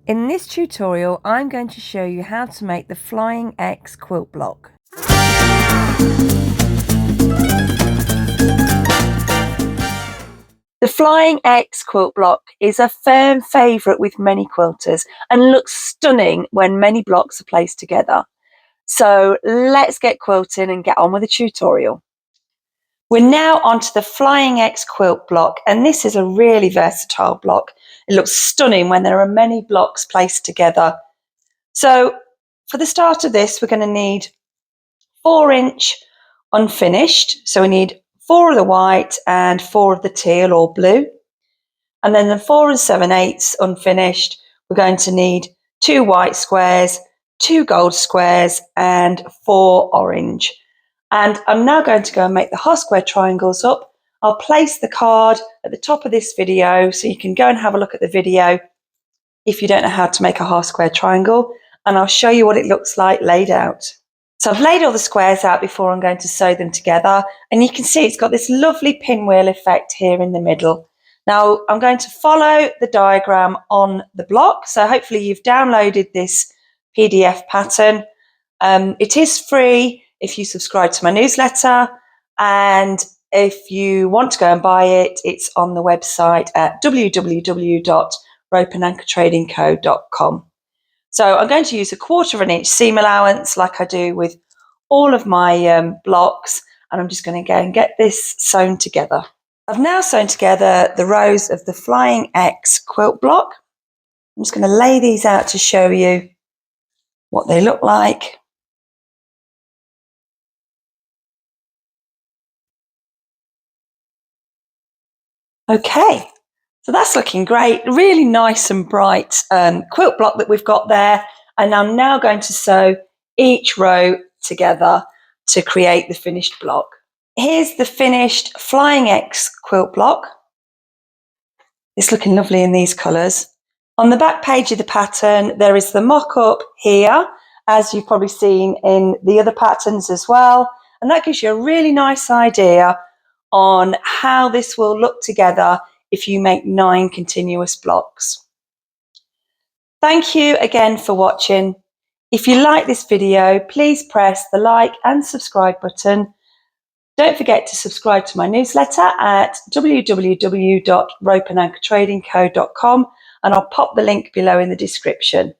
In this tutorial, I'm going to show you how to make the Flying X Quilt Block. The Flying X Quilt Block is a firm favourite with many quilters and looks stunning when many blocks are placed together. So let's get quilting and get on with the tutorial. We're now onto the Flying X Quilt Block, and this is a really versatile block. It looks stunning when there are many blocks placed together. So for the start of this, we're going to need 4-inch unfinished. So we need 4 of the white and 4 of the teal or blue. And then the 4 7/8 unfinished, we're going to need 2 white squares, 2 gold squares, and 4 orange. And I'm now going to go and make the half square triangles up. I'll place the card at the top of this video so you can go and have a look at the video if you don't know how to make a half square triangle, and I'll show you what it looks like laid out. So I've laid all the squares out before I'm going to sew them together, and you can see it's got this lovely pinwheel effect here in the middle. Now I'm going to follow the diagram on the block, so hopefully you've downloaded this PDF pattern. It is free if you subscribe to my newsletter, and if you want to go and buy it, it's on the website at www.ropeandanchortradingco.com. So I'm going to use 1/4 inch seam allowance like I do with all of my blocks, and I'm just going to go and get this sewn together. I've now sewn together the rows of the Flying X quilt block. I'm just going to lay these out to show you what they look like. Okay, so that's looking great. Really nice and bright quilt block that we've got there. And I'm now going to sew each row together to create the finished block. Here's the finished Flying X quilt block. It's looking lovely in these colours. On the back page of the pattern, there is the mock-up here, as you've probably seen in the other patterns as well. And that gives you a really nice idea on how this will look together if you make 9 continuous blocks. Thank you again for watching. If you like this video, please press the like and subscribe button. Don't forget to subscribe to my newsletter at www.ropeandanchortradingco.com, and I'll pop the link below in the description.